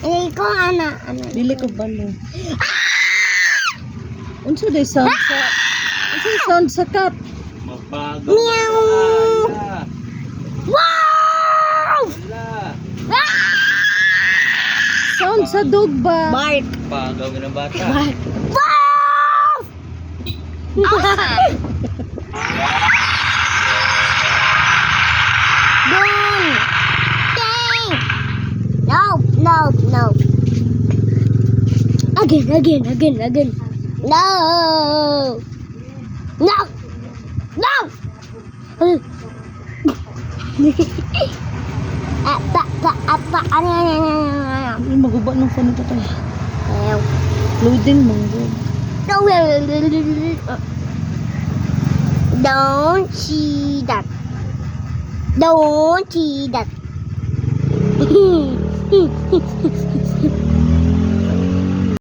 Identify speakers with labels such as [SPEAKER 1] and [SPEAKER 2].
[SPEAKER 1] Ko ana.
[SPEAKER 2] Dili ko balo. Unsa day sound sa? Unsa sound sa cat?
[SPEAKER 3] Magbago.
[SPEAKER 1] Meow. Wow!
[SPEAKER 2] Sound sa dog ba?
[SPEAKER 1] Bark.
[SPEAKER 3] Pagaw ng bata.
[SPEAKER 1] Bark. Wow! Dun. Dang. No. Again. No. Apa.
[SPEAKER 2] Ano maguba ng phone ito tayo?
[SPEAKER 1] Ayaw.
[SPEAKER 2] Loading monggo.
[SPEAKER 1] Don't see that. Don't see that.